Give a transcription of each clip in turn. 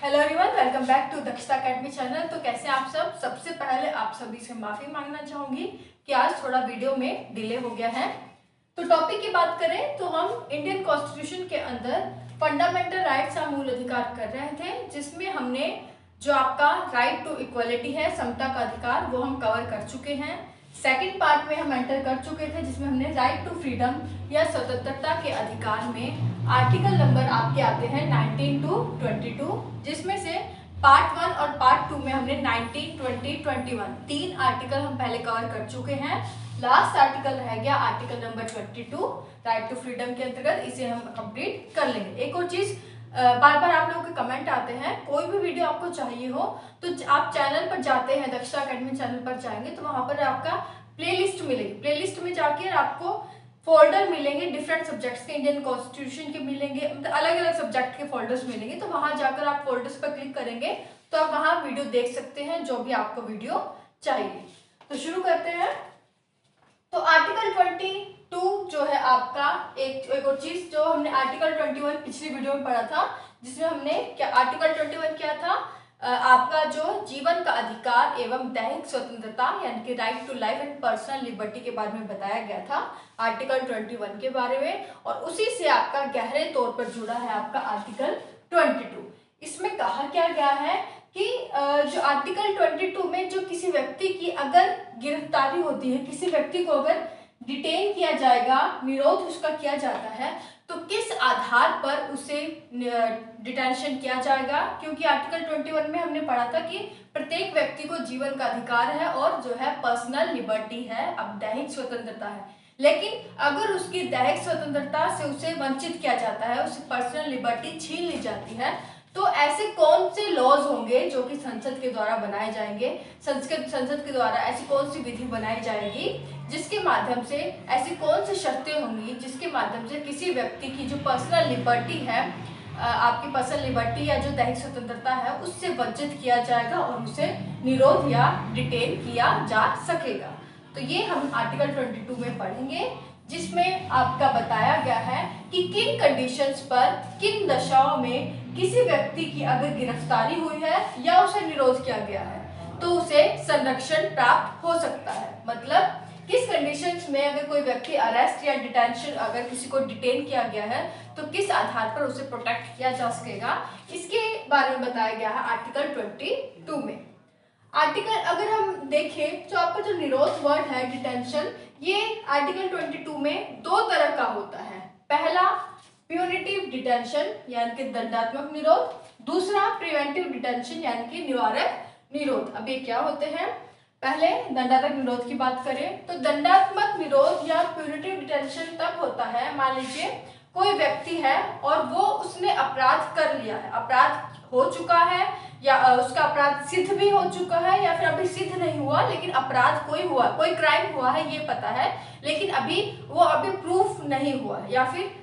Hello everyone, welcome back to Dakshata academy channel. तो कैसे आप सब। सबसे पहले आप सभी से माफी मांगना चाहूंगी कि आज थोड़ा वीडियो में डिले हो गया है। तो टॉपिक की बात करें तो हम इंडियन कॉन्स्टिट्यूशन के अंदर फंडामेंटल राइट्स या मूल अधिकार कर रहे थे, जिसमें हमने जो आपका राइट टू इक्वलिटी है, समता का अधिकार, वो हम कवर कर चुके हैं। सेकेंड पार्ट में हम एंटर कर चुके थे जिसमें हमने राइट टू फ्रीडम या स्वतंत्रता के अधिकार में आर्टिकल नंबर आपके आते हैं 19 टू 22, जिसमें से पार्ट 1 और पार्ट 2 में हमने 19, 20, 21 तीन आर्टिकल हम पहले कवर कर चुके हैं। लास्ट आर्टिकल रह गया article number 22 right to freedom के अंतर्गत, इसे हम कंप्लीट कर लेंगे। एक और चीज, बार बार आप लोगों के कमेंट आते हैं, कोई भी वीडियो आपको चाहिए हो तो आप चैनल पर जाते हैं, दक्षता अकेडमी चैनल पर जाएंगे तो वहां पर आपका प्लेलिस्ट मिलेगी। प्लेलिस्ट में जाके आपको फोल्डर मिलेंगे डिफरेंट सब्जेक्ट्स के, इंडियन कॉन्स्टिट्यूशन के मिलेंगे, मतलब अलग अलग सब्जेक्ट के फोल्डर्स मिलेंगे। तो वहां जाकर आप फोल्डर्स पर क्लिक करेंगे तो आप वहां वीडियो देख सकते हैं, जो भी आपको वीडियो चाहिए। तो शुरू करते हैं। तो आर्टिकल 22 जो है आपका, एक और चीज जो हमने आर्टिकल 21 पिछली वीडियो में पढ़ा था, जिसमें हमने क्या आर्टिकल 21 क्या था, आपका जो जीवन का अधिकार एवं दैहिक स्वतंत्रता यानी कि right to life and personal liberty के बारे में बताया गया था आर्टिकल 21 के बारे में। और उसी से आपका गहरे तौर पर जुड़ा है आपका आर्टिकल 22। इसमें कहा क्या गया है कि जो आर्टिकल 22 में जो किसी व्यक्ति की अगर गिरफ्तारी होती है, किसी व्यक्ति को अगर डिटेन किया जाएगा, निरोध उसका किया जाता है, तो किस आधार पर उसे डिटेंशन किया जाएगा। क्योंकि आर्टिकल 21 में हमने पढ़ा था कि प्रत्येक व्यक्ति को जीवन का अधिकार है और जो है पर्सनल लिबर्टी है, अब दैहिक स्वतंत्रता है। लेकिन अगर उसकी दैहिक स्वतंत्रता से उसे वंचित किया जाता है, उसे पर्सनल लिबर्टी छीन ली जाती है, तो ऐसे कौन से लॉज होंगे जो कि संसद के द्वारा बनाए जाएंगे, संसद के द्वारा ऐसी कौन सी विधि बनाई जाएगी जिसके माध्यम से, ऐसी कौन सी शर्तें होंगी जिसके माध्यम से किसी व्यक्ति की जो पर्सनल लिबर्टी है, आपकी पर्सनल लिबर्टी या जो दैहिक स्वतंत्रता है, उससे वंचित किया जाएगा और उसे निरोध या डिटेन किया जा सकेगा। तो ये हम आर्टिकल 22 में पढ़ेंगे, जिसमें आपका बताया गया है कि किन कंडीशंस पर, किन दशाओं में किसी व्यक्ति की अगर गिरफ्तारी हुई है या उसे निरोध किया गया है तो उसे संरक्षण प्राप्त हो सकता है। मतलब किस कंडीशंस में अगर कोई व्यक्ति अरेस्ट या डिटेंशन, अगर किसी को डिटेन किया गया है तो किस आधार पर उसे प्रोटेक्ट किया जा सकेगा, इसके बारे में बताया गया है आर्टिकल 22 में। आर्टिकल अगर हम देखें तो आपका जो निरोध वर्ड है, डिटेंशन, ये आर्टिकल 22 में दो तरह का होता है। पहला प्यूनिटिव डिटेंशन यानी कि दंडात्मक निरोध, दूसरा प्रिवेंटिव डिटेंशन यानी कि निवारक निरोध। अब ये क्या होते हैं, पहले दंडात्मक निरोध की बात करें तो दंडात्मक निरोध या प्यूनिटिव डिटेंशन तब होता है, मान लीजिए कोई व्यक्ति है और वो उसने अपराध कर लिया है, अपराध हो चुका है या उसका अपराध सिद्ध भी हो चुका है या फिर अभी सिद्ध नहीं हुआ, लेकिन अपराध कोई हुआ, कोई क्राइम हुआ है ये पता है, लेकिन अभी प्रूफ नहीं हुआ है, या फिर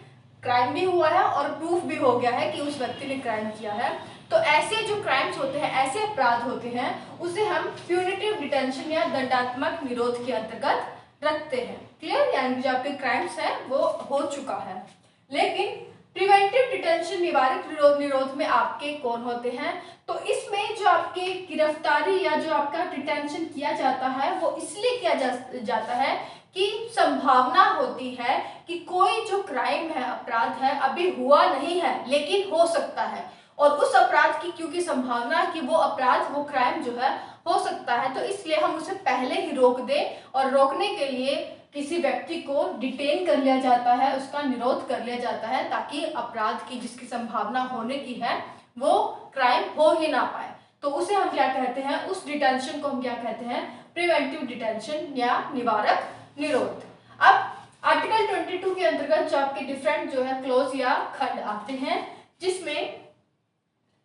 क्राइम भी हुआ है और प्रूफ भी हो गया है कि उस व्यक्ति ने क्राइम किया है। तो ऐसे जो क्राइम्स होते हैं, ऐसे अपराध होते हैं, उसे हम प्यूनिटिव डिटेंशन या दंडात्मक निरोध के अंतर्गत रखते हैं। क्लियर, यानी जो आपके क्राइम्स है वो हो चुका है। लेकिन प्रिवेंटिव डिटेंशन, निवारक निरोध में आपके कौन होते हैं, तो इसमें जो आपके गिरफ्तारी या जो आपका डिटेंशन किया जाता है वो इसलिए किया जाता है कि संभावना होती है कि कोई जो क्राइम है, अपराध है, अभी हुआ नहीं है लेकिन हो सकता है, और उस अपराध की क्योंकि संभावना कि वो अपराध, वो क्राइम जो है हो सकता है, तो इसलिए हम उसे पहले ही रोक दें, और रोकने के लिए किसी व्यक्ति को डिटेन कर लिया जाता है, उसका निरोध कर लिया जाता है, ताकि अपराध की जिसकी संभावना होने की है वो क्राइम हो ही ना पाए। तो उसे हम क्या कहते हैं, उस डिटेंशन को हम क्या कहते हैं, प्रिवेंटिव डिटेंशन या निवारक निरोध। अब आर्टिकल 22 के अंतर्गत जो आपके डिफरेंट जो है क्लोज या खंड आते हैं, जिसमें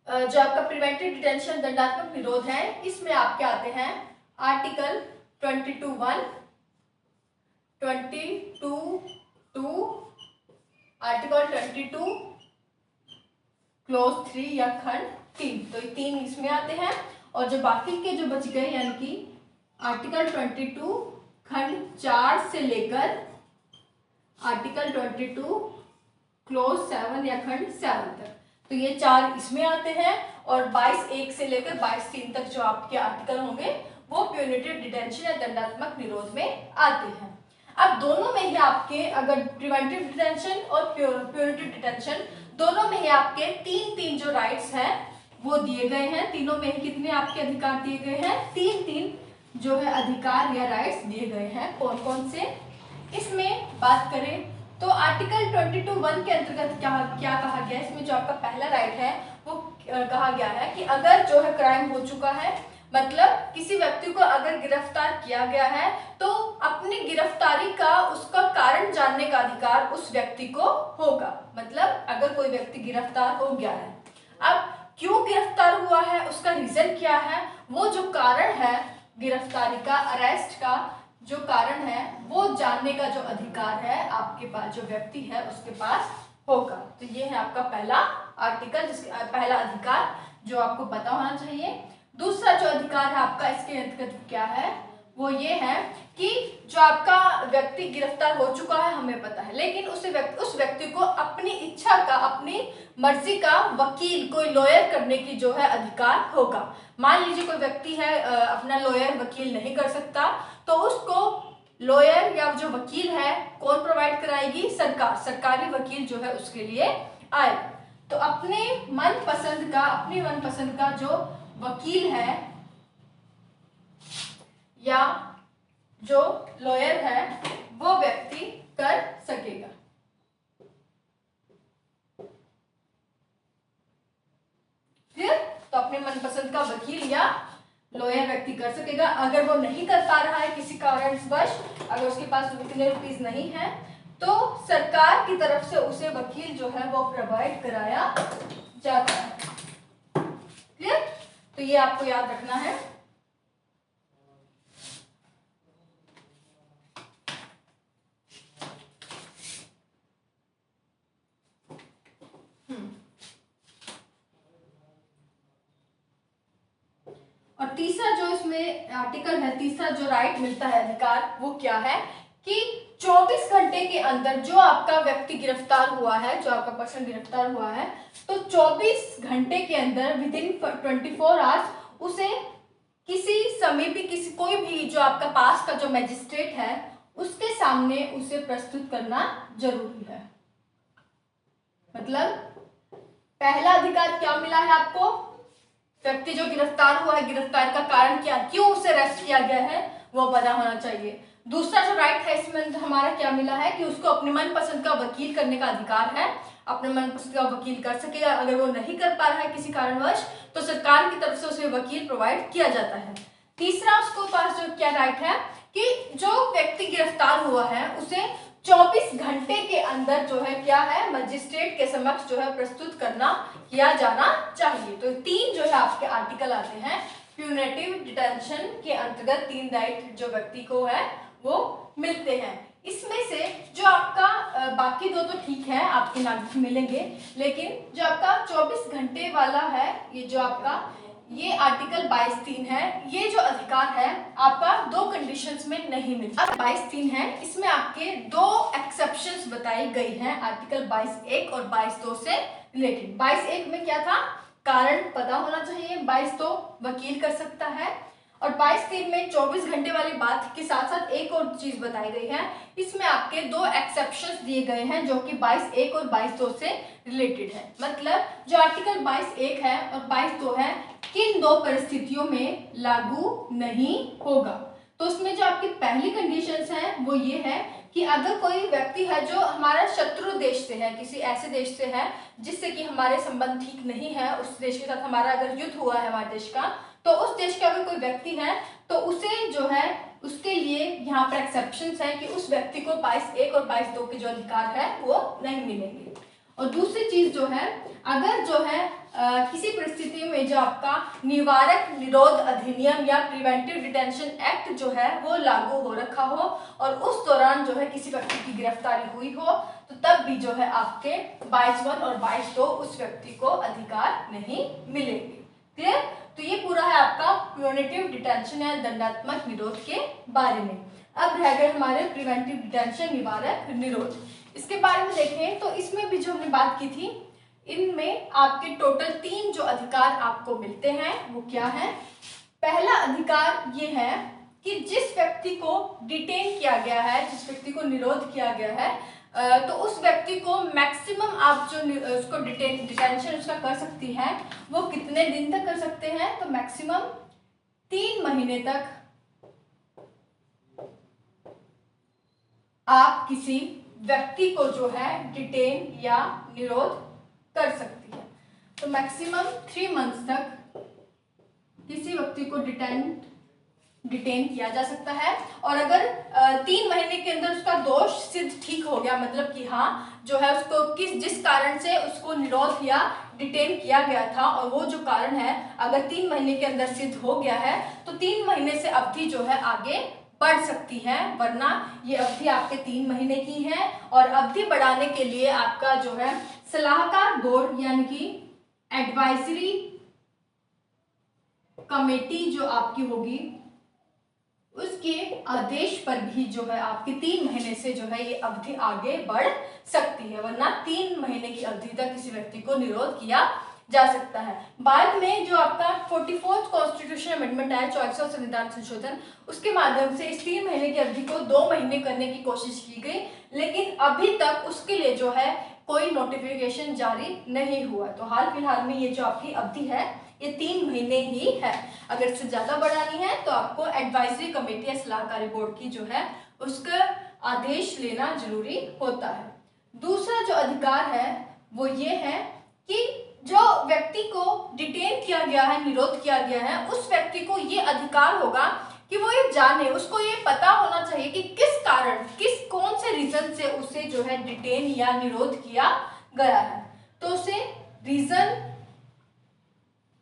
जो आपका प्रिवेंटिव डिटेंशन दंडात्मक निरोध है, इसमें आपके आते हैं आर्टिकल 22(1), 22(2), आर्टिकल 22 क्लोज 3 या खंड 3। तो ये तीन इसमें आते हैं, और जो बाकी के जो बच गए यानी कि आर्टिकल 22 खंड 4 से लेकर आर्टिकल 22 क्लोज 7 या खंड 7 तक। तो ये 4 इसमें आते हैं और 22(1) से लेकर 22(3) तक जो आपके आर्टिकल होंगे वो प्यूनिटिव डिटेंशन या दंडात्मक निरोध में आते हैं। अब दोनों में ही आपके अगर प्रिवेंटिव डिटेंशन और प्यूनिटिव डिटेंशन दोनों में ही आपके तीन जो राइट्स हैं वो दिए गए हैं। तीनों में ही कितने आपके अधिकार दिए गए हैं? तीन जो है अधिकार या राइट्स दिए गए हैं। कौन कौन से? इसमें बात करें तो आर्टिकल 22(1) के अंतर्गत क्या कहा गया है? इसमें जो आपका पहला राइट है वो कहा गया है कि अगर जो है क्राइम हो चुका है, मतलब किसी व्यक्ति को अगर गिरफ्तार किया गया है तो अपनी गिरफ्तारी का उसका कारण जानने का अधिकार उस व्यक्ति को होगा। मतलब अगर कोई व्यक्ति गिरफ्तार हो गया है, अब क्यों गिरफ्तार हुआ है, उसका रीजन क्या है, वो जो कारण है गिरफ्तारी का, अरेस्ट का जो कारण है वो जानने का जो अधिकार है आपके पास, जो व्यक्ति है उसके पास होगा। तो ये है आपका पहला आर्टिकल, जिसके पहला अधिकार जो आपको पता होना चाहिए। दूसरा जो अधिकार है आपका इसके अंतर्गत क्या है, वो ये है कि जो आपका व्यक्ति गिरफ्तार हो चुका है हमें पता है, लेकिन उस व्यक्ति को अपनी इच्छा का, अपनी मर्जी का वकील, कोई लॉयर करने की जो है अधिकार होगा। मान लीजिए कोई व्यक्ति है अपना लॉयर, वकील नहीं कर सकता, तो उसको लॉयर या जो वकील है कौन प्रोवाइड कराएगी? सरकार। सरकारी वकील जो है उसके लिए आए। तो अपनी मनपसंद का जो वकील है या जो लॉयर है वो व्यक्ति कर सकेगा। फिर तो अपने मनपसंद का वकील या लॉयर व्यक्ति कर सकेगा। अगर वो नहीं कर पा रहा है किसी कारणवश, अगर उसके पास उतने रुपीस नहीं है, तो सरकार की तरफ से उसे वकील जो है वो प्रोवाइड कराया जाता है। क्लियर? तो ये आपको याद रखना है। और तीसरा जो इसमें आर्टिकल है, तीसरा जो राइट मिलता है अधिकार, वो क्या है कि 24 घंटे के अंदर जो आपका व्यक्ति गिरफ्तार हुआ है, जो आपका पर्सन गिरफ्तार हुआ है, तो 24 घंटे के अंदर विदिन 24 आवर्स उसे किसी समीपी, किसी कोई भी जो आपका पास का जो मैजिस्ट्रेट है उसके सामने उसे प्रस्तुत करना जरूरी है। मतलब पहला अधिकार क्या मिला है आपको? व्यक्ति जो गिरफ्तार हुआ है, गिरफ्तार का कारण क्या, क्यों उसे अरेस्ट किया गया है, वो पता होना चाहिए। दूसरा जो राइट है इसमें हमारा क्या मिला है कि उसको अपने मनपसंद का वकील करने का अधिकार है। अपने मनपसंद का वकील कर सकेगा। अगर वो नहीं कर पा रहा है किसी कारणवश, तो सरकार की तरफ से उसे वकील प्रोवाइड किया जाता है। तीसरा उसको पास जो क्या राइट है कि जो व्यक्ति गिरफ्तार हुआ है उसे 24 घंटे के अंदर जो है क्या है, मजिस्ट्रेट के समक्ष जो है प्रस्तुत किया जाना चाहिए। तो 3 जो है आपके आर्टिकल आते हैं प्यूनेटिव डिटेंशन के अंतर्गत। 3 राइट जो व्यक्ति को है वो मिलते हैं। इसमें से जो आपका बाकी 2 तो ठीक है, आपके नागरिक मिलेंगे, लेकिन जो आपका 24 घंटे वाला है, ये जो आपका ये आर्टिकल 22(3) है, ये जो अधिकार है आपका 2 कंडीशंस में नहीं मिलता। 22(3) है, इसमें आपके 2 एक्सेप्शंस बताई गई हैं आर्टिकल 22(1) और 22(2) से रिलेटेड। 22(1) में क्या था? कारण पता होना चाहिए, 22(2) वकील कर सकता है, और 22(3) में 24 घंटे वाली बात के साथ साथ एक और चीज बताई गई है। इसमें आपके 2 एक्सेप्शंस दिए गए हैं जो कि 22(1) और 22(2) से रिलेटेड है। मतलब जो आर्टिकल 22(1) है और 22(2) है, किन 2 परिस्थितियों में लागू नहीं होगा। तो उसमें जो आपकी पहली कंडीशंस हैं वो ये है कि अगर कोई व्यक्ति है जो हमारा शत्रु देश से है, किसी ऐसे देश से है जिससे कि हमारे संबंध ठीक नहीं है, उस देश के साथ हमारा अगर युद्ध हुआ है हमारे देश का, तो उस देश का अगर कोई व्यक्ति है तो उसे जो है उसके लिए यहाँ पर एक्सेप्शंस है कि उस व्यक्ति को 22(1) और 22(2) के जो अधिकार है वो नहीं मिलेंगे। और दूसरी चीज जो है, अगर जो है किसी परिस्थिति में जो आपका निवारक निरोध अधिनियम या प्रिवेंटिव डिटेंशन एक्ट जो है वो लागू हो रखा हो और उस दौरान जो है किसी व्यक्ति की गिरफ्तारी हुई हो, तो तब भी जो है आपके 22(1) और 22(2) उस व्यक्ति को अधिकार नहीं मिलेंगे। क्लियर? तो ये पूरा है आपका प्यूनिटिव डिटेंशन या दंडात्मक निरोध के बारे में। अब रह गए हमारे प्रिवेंटिव डिटेंशन, निवारक निरोध। इसके बारे में देखें तो इसमें भी जो हमने बात की थी इनमें आपके टोटल 3 जो अधिकार आपको मिलते हैं वो क्या है। पहला अधिकार ये है कि जिस व्यक्ति को डिटेन किया गया है, जिस व्यक्ति को निरोध किया गया है, तो उस व्यक्ति को मैक्सिमम आप जो उसको डिटेंशन उसका कर सकती हैं वो कितने दिन तक कर सकते हैं, तो मैक्सिमम 3 महीने तक आप किसी व्यक्ति को जो है डिटेन या निरोध कर सकती है। तो मैक्सिमम 3 मंथ्स तक किसी व्यक्ति को डिटेन किया जा सकता है। और अगर 3 महीने के अंदर उसका दोष सिद्ध ठीक हो गया, मतलब कि हाँ जो है उसको जिस कारण से उसको निरोध या डिटेन किया गया था और वो जो कारण है अगर 3 महीने के अंदर सिद्ध हो गया है तो 3 महीने से अवधि जो है आगे बढ़ सकती है, वरना ये अवधि आपके 3 महीने की है। और अवधि बढ़ाने के लिए आपका जो है सलाहकार बोर्ड यानी कि एडवाइजरी कमेटी जो आपकी होगी उसके आदेश पर भी जो है आपके 3 महीने से जो है ये अवधि आगे बढ़ सकती है, वरना 3 महीने की अवधि तक किसी व्यक्ति को निरोध किया जा सकता है। बाद में जो आपका 44th कॉन्स्टिट्यूशन अमेंडमेंट आया, 44वां संविधान संशोधन, उसके माध्यम से इस 3 महीने की अवधि को 2 महीने करने की कोशिश की गई, लेकिन अभी तक उसके लिए जो है कोई नोटिफिकेशन जारी नहीं हुआ। तो हाल फिलहाल में ये जो आपकी अवधि है ये 3 महीने ही है। अगर इससे ज्यादा बढ़ानी है तो आपको एडवाइजरी कमेटी या सलाहकारी बोर्ड की जो है उसका आदेश लेना जरूरी होता है। दूसरा जो अधिकार है वो ये है कि जो व्यक्ति को डिटेन किया गया है, निरोध किया गया है, उस व्यक्ति को ये अधिकार होगा कि वो ये जाने, उसको ये पता होना चाहिए कि किस कारण, कौन से रीजन से उसे जो है डिटेन या निरोध किया गया है। तो उसे रीजन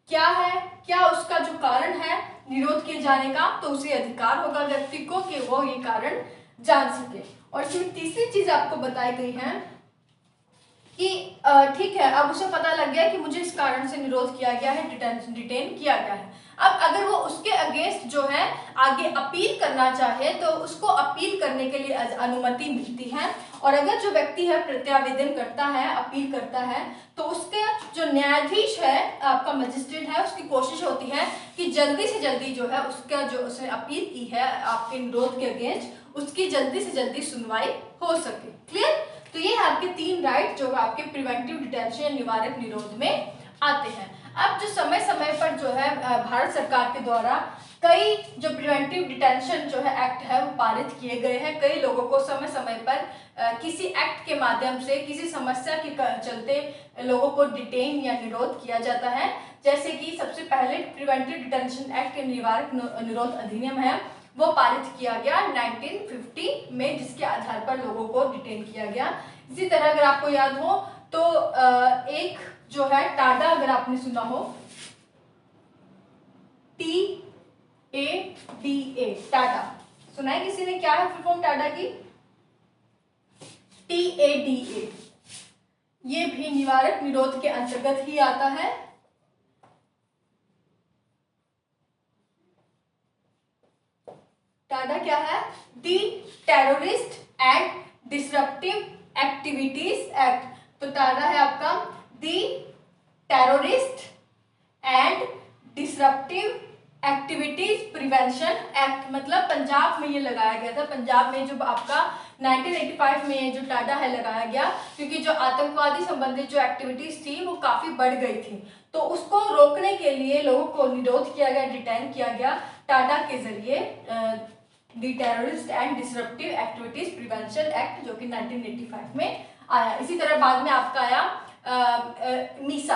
क्या है, क्या उसका जो कारण है निरोध किए जाने का, तो उसे अधिकार होगा व्यक्ति को कि वो ये कारण जान सके। और इसमें तीसरी चीज आपको बताई गई है कि ठीक है, अब उसे पता लग गया कि मुझे इस कारण से निरोध किया गया है, डिटेन किया गया है। अब अगर वो उसके अगेंस्ट जो है आगे अपील करना चाहे तो उसको अपील करने के लिए अनुमति मिलती है। और अगर जो व्यक्ति है प्रत्यावेदन करता है, अपील करता है, तो उसके जो न्यायाधीश है, आपका मजिस्ट्रेट है, उसकी कोशिश होती है कि जल्दी से जल्दी जो है उसका जो उसने अपील की है आपके निरोध के अगेंस्ट, उसकी जल्दी से जल्दी सुनवाई हो सके। क्लियर? तो ये आपके 3 राइट जो आपके प्रिवेंटिव डिटेंशन निवारक निरोध में आते हैं। अब जो समय समय पर जो है भारत सरकार के द्वारा कई जो प्रिवेंटिव डिटेंशन जो है एक्ट है वो पारित किए गए हैं। कई लोगों को समय समय पर किसी एक्ट के माध्यम से किसी समस्या के चलते लोगों को डिटेन या निरोध किया जाता है। जैसे कि सबसे पहले प्रिवेंटिव डिटेंशन एक्ट के निवारक निरोध अधिनियम है, वो पारित किया गया 1950 में, जिसके आधार पर लोगों को डिटेन किया गया। इसी तरह अगर आपको याद हो तो एक जो है टाडा, अगर आपने सुना हो, TADA, टाडा सुना है किसी ने? क्या है फुल फॉर्म टाडा की? TADA, ये भी निवारक निरोध के अंतर्गत ही आता है। टाडा क्या है? The terrorist and disruptive activities act. तो टाडा है आपका the terrorist and disruptive activities prevention act. मतलब पंजाब में ये लगाया गया था। पंजाब में जो आपका 1985 में जो टाडा है लगाया गया, क्योंकि जो आतंकवादी संबंधित जो एक्टिविटीज थी वो काफी बढ़ गई थी, तो उसको रोकने के लिए लोगों को निरोध किया गया, डिटेन किया गया टाडा के जरिए, the terrorist and disruptive activities prevention act, जो कि 1985 में आया। इसी तरह बाद में आपका आया मीसा।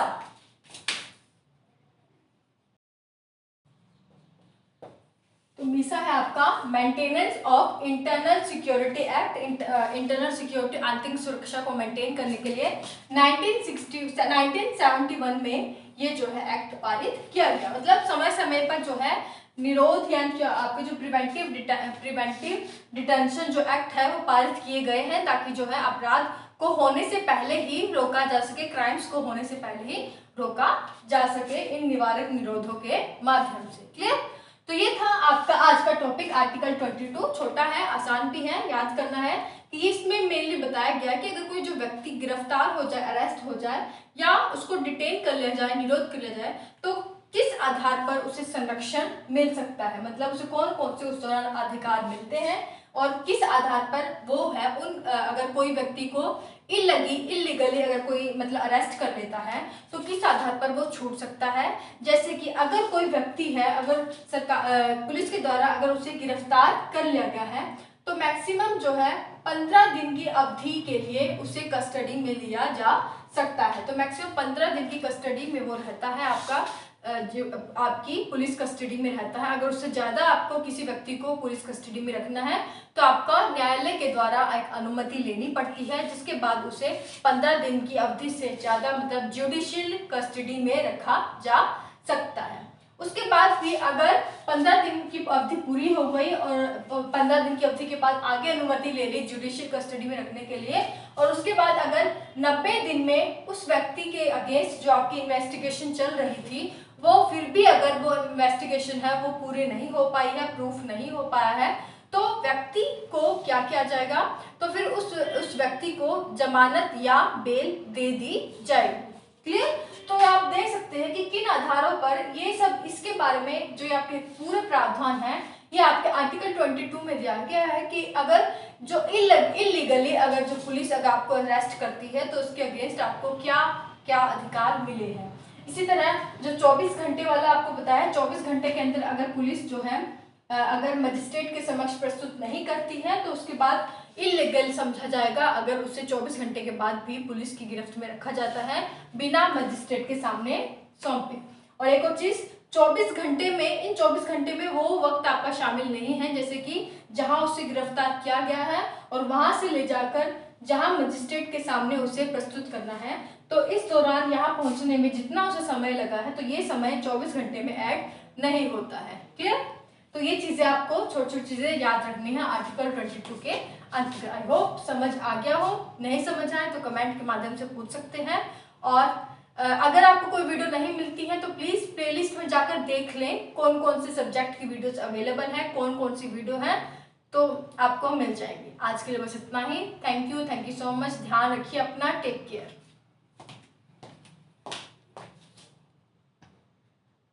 तो मीसा है आपका maintenance of internal security act, internal security, आंतरिक सुरक्षा को मेंटेन करने के लिए 1971 में ये जो है एक्ट पारित किया गया। मतलब समय समय पर जो है निरोध यानी आपके जो प्रिवेंटिव डिटेंशन जो एक्ट है वो पारित किए गए हैं, ताकि जो है अपराध को होने से पहले ही रोका जा सके, क्राइम्स को होने से पहले ही रोका जा सके इन निवारक निरोधों के माध्यम से। क्लियर? तो ये था आपका आज का टॉपिक आर्टिकल 22। छोटा है, आसान भी है, याद करना है इसमें मेनली बताया गया है कि अगर कोई जो व्यक्ति गिरफ्तार हो जाए, अरेस्ट हो जाए या उसको डिटेन कर लिया जाए, निरोध कर लिया जाए, तो किस आधार पर उसे संरक्षण मिल सकता है, मतलब उसे कौन कौन से उस दौरान अधिकार मिलते हैं और किस आधार पर वो है उन अगर कोई व्यक्ति को इलीगली अगर कोई मतलब अरेस्ट कर लेता है तो किस आधार पर वो छूट सकता है। जैसे कि अगर कोई व्यक्ति है, अगर सरकार पुलिस के द्वारा अगर उसे गिरफ्तार कर लिया गया है तो मैक्सिमम जो है 15 दिन की अवधि के लिए उसे कस्टडी में लिया जा सकता है। तो मैक्सिमम 15 दिन की कस्टडी में वो रहता है, आपका जो आपकी पुलिस कस्टडी में रहता है। अगर उससे ज्यादा आपको किसी व्यक्ति को पुलिस कस्टडी में रखना है तो आपका न्यायालय के द्वारा एक अनुमति लेनी पड़ती है, जिसके बाद उसे 15 दिन की अवधि से ज्यादा मतलब जुडिशियल कस्टडी में रखा जा सकता है। उसके बाद भी अगर 15 दिन की अवधि पूरी हो गई और 15 दिन की अवधि के बाद आगे अनुमति ले ली जुडिशियल कस्टडी में रखने के लिए, और उसके बाद अगर 90 दिन में उस व्यक्ति के अगेंस्ट जो आपकी इन्वेस्टिगेशन चल रही थी वो फिर भी अगर वो इन्वेस्टिगेशन है वो पूरी नहीं हो पाई है, प्रूफ नहीं हो पाया है, तो व्यक्ति को क्या किया जाएगा, तो फिर उस व्यक्ति को जमानत या बेल दे दी जाएगी। क्लियर? तो आप देख सकते हैं कि किन आधारों पर ये सब, इसके बारे में जो आपके पूरे प्रावधान है ये आपके आर्टिकल 22 में दिया गया है कि अगर जो इलीगली अगर जो पुलिस अगर आपको अरेस्ट करती है तो उसके अगेंस्ट आपको क्या क्या अधिकार मिले हैं। इसी तरह जो 24 घंटे वाला आपको बताया, 24 घंटे के अंदर अगर पुलिस जो है अगर मजिस्ट्रेट के समक्ष प्रस्तुत नहीं करती है तो उसके बाद इलीगल समझा जाएगा अगर उसे 24 घंटे के बाद भी पुलिस की गिरफ्त में रखा जाता है बिना मजिस्ट्रेट के सामने सौंपे। और एक और चीज, 24 घंटे में, इन 24 घंटे में वो वक्त आपका शामिल नहीं है जैसे कि जहां उसे गिरफ्तार किया गया है और वहां से ले जाकर जहां मजिस्ट्रेट के सामने उसे प्रस्तुत करना है, तो इस दौरान यहाँ पहुंचने में जितना उसे समय लगा है तो ये समय 24 घंटे में ऐड नहीं होता है। क्लियर? तो ये चीजें आपको छोटी छोटी चीजें याद रखनी है आर्टिकल 22 के अंतर्गत। आई होप समझ आ गया हो, नहीं समझ आए तो कमेंट के माध्यम से पूछ सकते हैं। और अगर आपको कोई वीडियो नहीं मिलती है तो प्लीज प्लेलिस्ट में जाकर देख लें कौन कौन से सब्जेक्ट की वीडियोस अवेलेबल है, कौन कौन सी वीडियो है, तो आपको मिल जाएगी। आज के लिए बस इतना ही। Thank you so much. ध्यान रखिए अपना, टेक केयर।